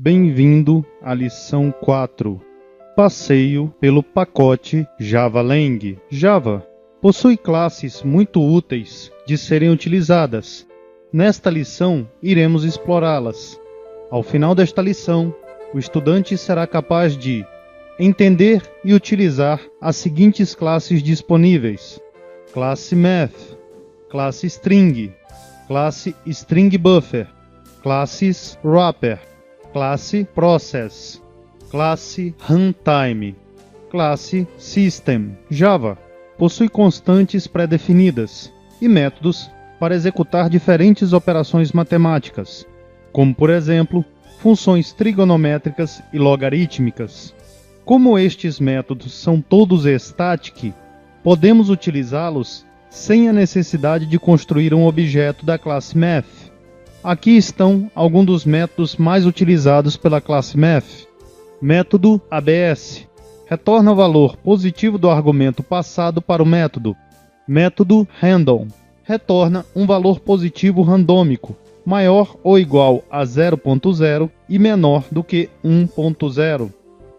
Bem-vindo à lição 4. Passeio pelo pacote Java-Lang. Java possui classes muito úteis de serem utilizadas. Nesta lição, iremos explorá-las. Ao final desta lição, o estudante será capaz de entender e utilizar as seguintes classes disponíveis: classe Math, classe String, classe String Buffer, classes Wrapper, classe Process, classe Runtime, classe System. Java possui constantes pré-definidas e métodos para executar diferentes operações matemáticas, como por exemplo, funções trigonométricas e logarítmicas. Como estes métodos são todos static, podemos utilizá-los sem a necessidade de construir um objeto da classe Math. Aqui estão alguns dos métodos mais utilizados pela classe Math. Método ABS. Retorna o valor positivo do argumento passado para o método. Método Random. Retorna um valor positivo randômico, maior ou igual a 0.0 e menor do que 1.0.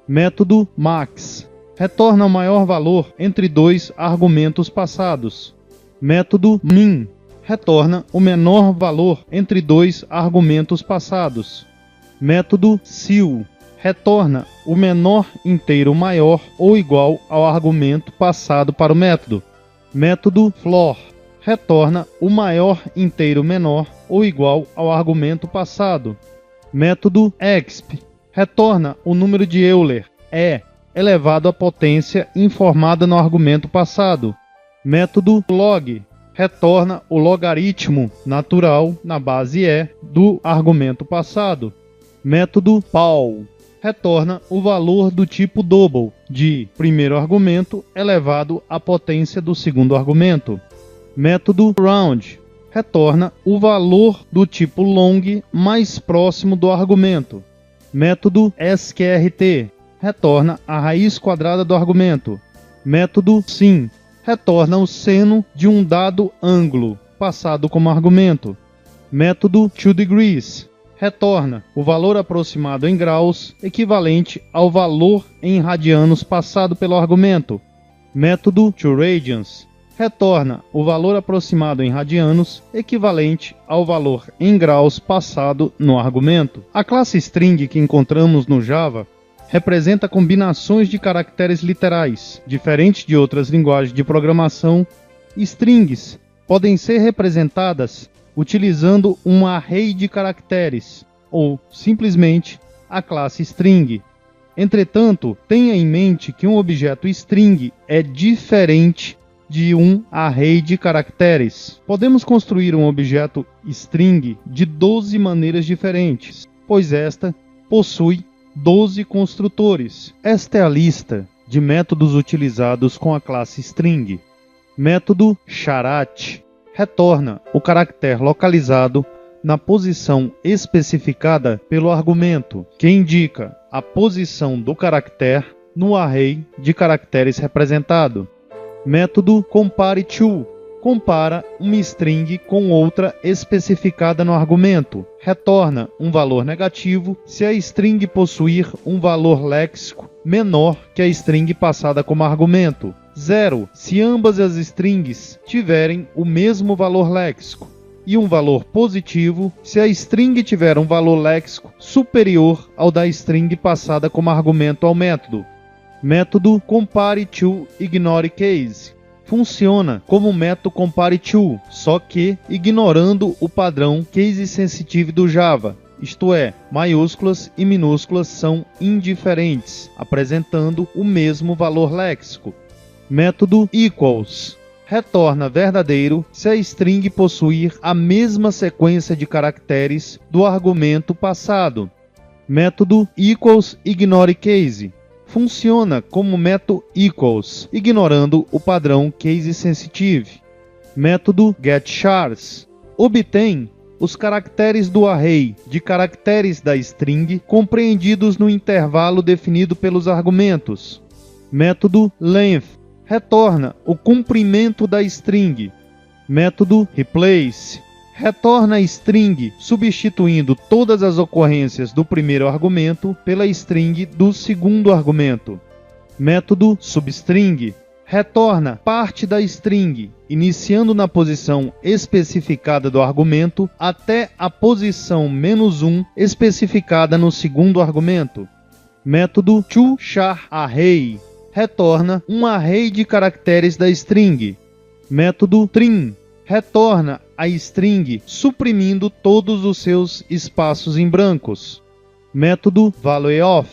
Método Max. Retorna o maior valor entre dois argumentos passados. Método Min. Retorna o menor valor entre dois argumentos passados. Método Ceil. Retorna o menor inteiro maior ou igual ao argumento passado para o método. Método Floor. Retorna o maior inteiro menor ou igual ao argumento passado. Método exp. Retorna o número de Euler, E, elevado à potência informada no argumento passado. Método log. Retorna o logaritmo natural na base E do argumento passado. Método pow. Retorna o valor do tipo double de primeiro argumento elevado à potência do segundo argumento. Método round. Retorna o valor do tipo long mais próximo do argumento. Método sqrt. Retorna a raiz quadrada do argumento. Método sin. Retorna o seno de um dado ângulo passado como argumento. Método 2degrees. Retorna o valor aproximado em graus equivalente ao valor em radianos passado pelo argumento. Método 2radians. Retorna o valor aproximado em radianos equivalente ao valor em graus passado no argumento. A classe string que encontramos no Java representa combinações de caracteres literais. Diferente de outras linguagens de programação, strings podem ser representadas utilizando um array de caracteres, ou simplesmente a classe string. Entretanto, tenha em mente que um objeto string é diferente de um array de caracteres. Podemos construir um objeto string de 12 maneiras diferentes, pois esta possui 12 construtores. Esta é a lista de métodos utilizados com a classe string. Método charat retorna o caractere localizado na posição especificada pelo argumento, que indica a posição do caractere no array de caracteres representado. Método compareTo compara uma string com outra especificada no argumento. Retorna um valor negativo se a string possuir um valor léxico menor que a string passada como argumento. 0 se ambas as strings tiverem o mesmo valor léxico. E um valor positivo se a string tiver um valor léxico superior ao da string passada como argumento ao método. Método compareToIgnoreCase. Funciona como o método compareTo, só que ignorando o padrão case sensitive do Java, isto é, maiúsculas e minúsculas são indiferentes, apresentando o mesmo valor léxico. Método equals. Retorna verdadeiro se a string possuir a mesma sequência de caracteres do argumento passado. Método equals_ignoreCase. Funciona como método equals, ignorando o padrão case sensitive. Método getChars. Obtém os caracteres do array de caracteres da string compreendidos no intervalo definido pelos argumentos. Método length. Retorna o comprimento da string. Método replace. retorna a string substituindo todas as ocorrências do primeiro argumento pela string do segundo argumento. Método substring retorna parte da string, iniciando na posição especificada do argumento até a posição -1 especificada no segundo argumento. Método toCharArray retorna um array de caracteres da string. Método trim retorna a string suprimindo todos os seus espaços em brancos. Método valueOf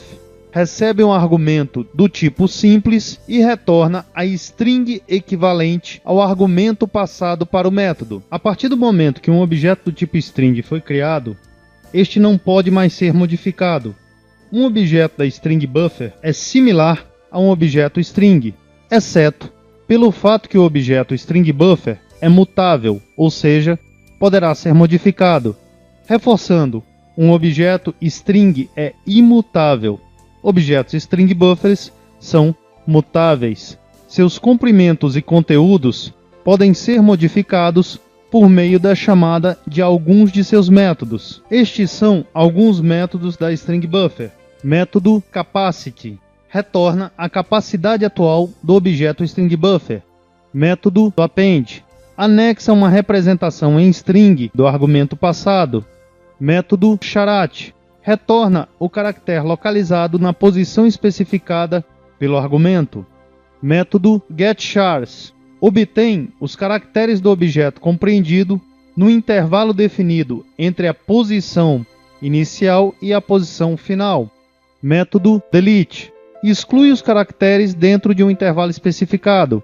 recebe um argumento do tipo simples e retorna a string equivalente ao argumento passado para o método. A partir do momento que um objeto do tipo string foi criado, este não pode mais ser modificado. Um objeto da string buffer é similar a um objeto string, exceto pelo fato que o objeto string buffer é mutável, ou seja, poderá ser modificado. Reforçando, um objeto string é imutável. Objetos string buffers são mutáveis. Seus comprimentos e conteúdos podem ser modificados por meio da chamada de alguns de seus métodos. Estes são alguns métodos da string buffer. Método capacity retorna a capacidade atual do objeto string buffer. Método append anexa uma representação em string do argumento passado. Método charat retorna o caractere localizado na posição especificada pelo argumento. Método getChars obtém os caracteres do objeto compreendido no intervalo definido entre a posição inicial e a posição final. Método delete exclui os caracteres dentro de um intervalo especificado.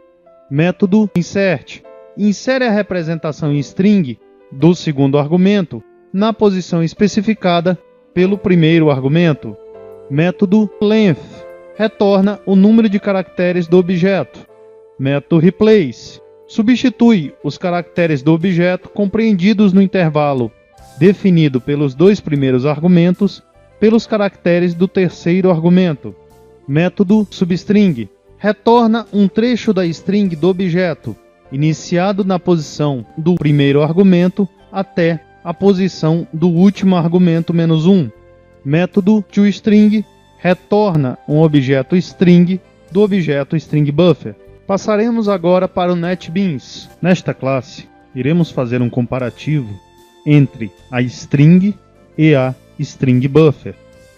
Método insert insere a representação em string do segundo argumento na posição especificada pelo primeiro argumento. Método length retorna o número de caracteres do objeto. Método replace substitui os caracteres do objeto compreendidos no intervalo definido pelos dois primeiros argumentos pelos caracteres do terceiro argumento. Método substring retorna um trecho da string do objeto, iniciado na posição do primeiro argumento até a posição do último argumento -1. Método toString retorna um objeto string do objeto string buffer. Passaremos agora para o NetBeans. Nesta classe, iremos fazer um comparativo entre a string e a string buffer,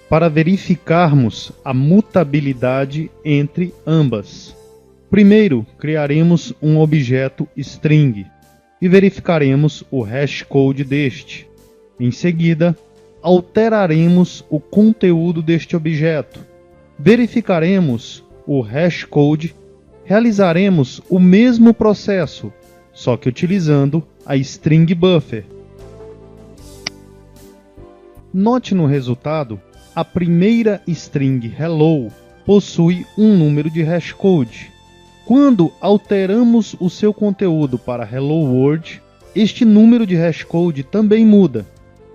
para verificarmos a mutabilidade entre ambas. Primeiro, criaremos um objeto string e verificaremos o hashcode deste. Em seguida, alteraremos o conteúdo deste objeto. Verificaremos o hashcode, realizaremos o mesmo processo, só que utilizando a string buffer. Note no resultado, a primeira string hello possui um número de hashcode. Quando alteramos o seu conteúdo para Hello World, este número de hashcode também muda.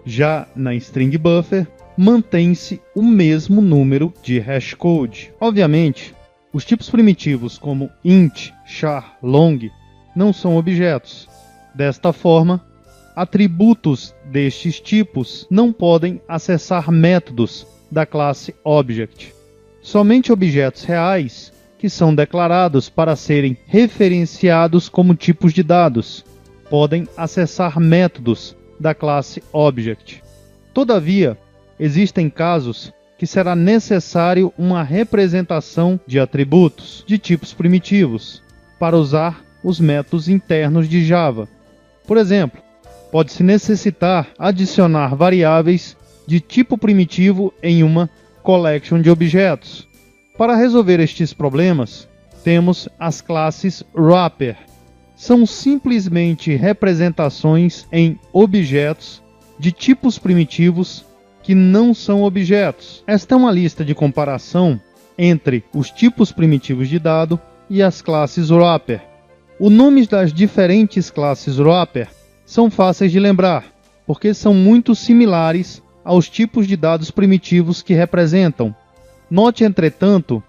Já na string buffer, mantém-se o mesmo número de hashcode. Obviamente, os tipos primitivos como int, char, long não são objetos. Desta forma, atributos destes tipos não podem acessar métodos da classe Object. Somente objetos reais, que são declarados para serem referenciados como tipos de dados, podem acessar métodos da classe Object. Todavia, existem casos que será necessário uma representação de atributos de tipos primitivos para usar os métodos internos de Java. Por exemplo, pode-se necessitar adicionar variáveis de tipo primitivo em uma collection de objetos. Para resolver estes problemas, temos as classes wrapper. São simplesmente representações em objetos de tipos primitivos que não são objetos. Esta é uma lista de comparação entre os tipos primitivos de dado e as classes wrapper. Os nomes das diferentes classes wrapper são fáceis de lembrar, porque são muito similares aos tipos de dados primitivos que representam. Note, entretanto,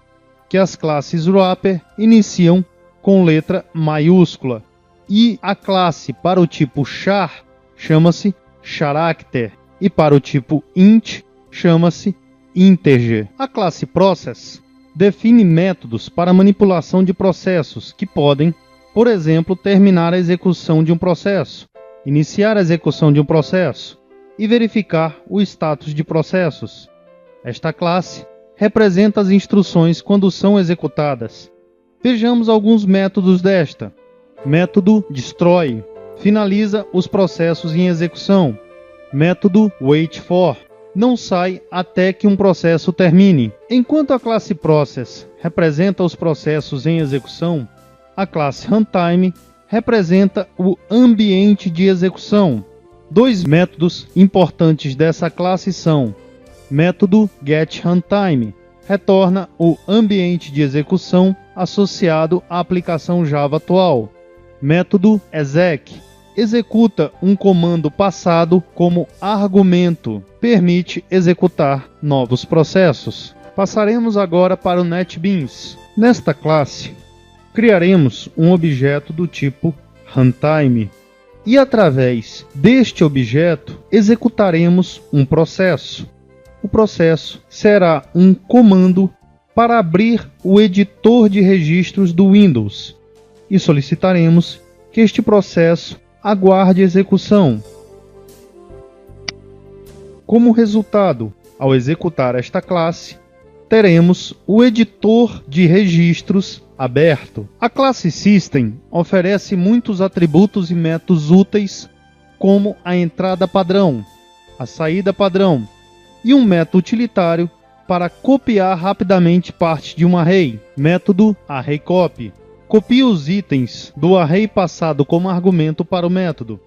que as classes wrapper iniciam com letra maiúscula e a classe para o tipo char chama-se character e para o tipo int chama-se integer. A classe process define métodos para manipulação de processos que podem, por exemplo, terminar a execução de um processo, iniciar a execução de um processo e verificar o status de processos. Esta classe representa as instruções quando são executadas. Vejamos alguns métodos desta. Método destroy finaliza os processos em execução. Método wait for não sai até que um processo termine. Enquanto a classe process representa os processos em execução, a classe runtime representa o ambiente de execução. Dois métodos importantes dessa classe são: método getRuntime retorna o ambiente de execução associado à aplicação Java atual. Método exec executa um comando passado como argumento, permite executar novos processos. Passaremos agora para o NetBeans. Nesta classe, criaremos um objeto do tipo runtime e através deste objeto executaremos um processo. O processo será um comando para abrir o editor de registros do Windows e solicitaremos que este processo aguarde execução. Como resultado, ao executar esta classe, teremos o editor de registros aberto. A classe System oferece muitos atributos e métodos úteis, como a entrada padrão, a saída padrão e um método utilitário para copiar rapidamente parte de um array, método arrayCopy. Copia os itens do array passado como argumento para o método.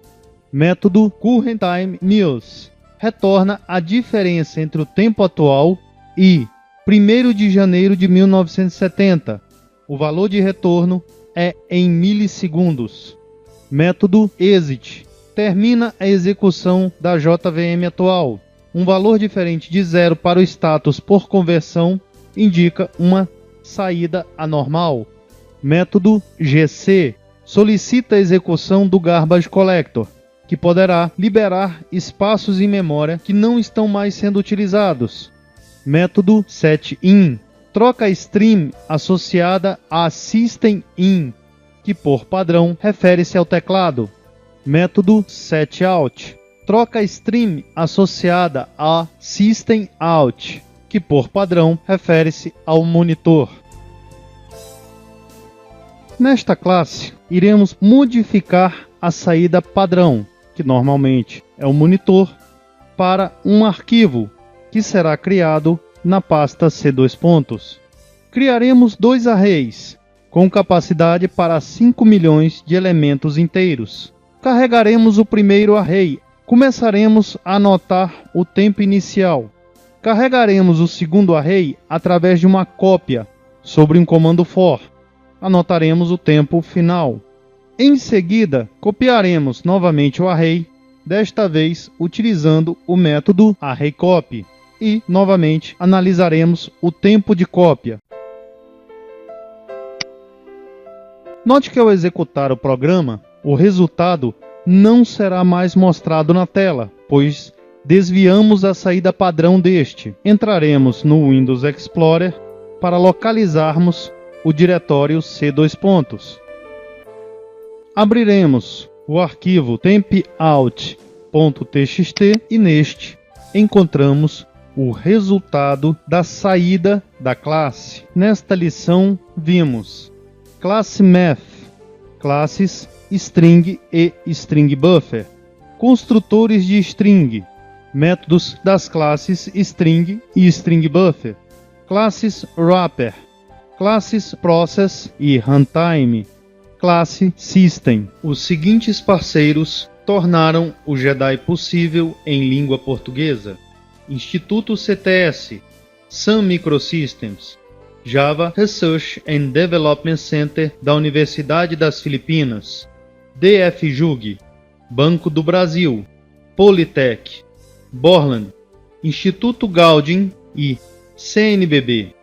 Método currentTime_news retorna a diferença entre o tempo atual e 1º de janeiro de 1970. O valor de retorno é em milissegundos. Método exit termina a execução da JVM atual. Um valor diferente de 0 para o status por conversão indica uma saída anormal. Método GC solicita a execução do Garbage Collector, que poderá liberar espaços em memória que não estão mais sendo utilizados. Método setIn troca a stream associada a system_in, que por padrão refere-se ao teclado. Método setOut troca a stream associada a system_out, que por padrão refere-se ao monitor. Nesta classe, iremos modificar a saída padrão, que normalmente é o monitor, para um arquivo que será criado na pasta C2. Criaremos dois arrays, com capacidade para 5 milhões de elementos inteiros. Carregaremos o primeiro array. Começaremos a anotar o tempo inicial. Carregaremos o segundo array através de uma cópia sobre um comando for. Anotaremos o tempo final. Em seguida, copiaremos novamente o array, desta vez utilizando o método arrayCopy, e novamente analisaremos o tempo de cópia. Note que ao executar o programa, o resultado não será mais mostrado na tela, pois desviamos a saída padrão deste. Entraremos no Windows Explorer para localizarmos o diretório C2. Abriremos o arquivo tempout.txt e neste encontramos o resultado da saída da classe. Nesta lição vimos classe math, classes string e string buffer, construtores de string, métodos das classes string e string buffer, classes wrapper, classes process e runtime, classe system. Os seguintes parceiros tornaram o Jedi possível em língua portuguesa: Instituto CTS, Sun Microsystems, Java Research and Development Center da Universidade das Filipinas, DFJUG, Banco do Brasil, Politec, Borland, Instituto Gaudium e CNBB.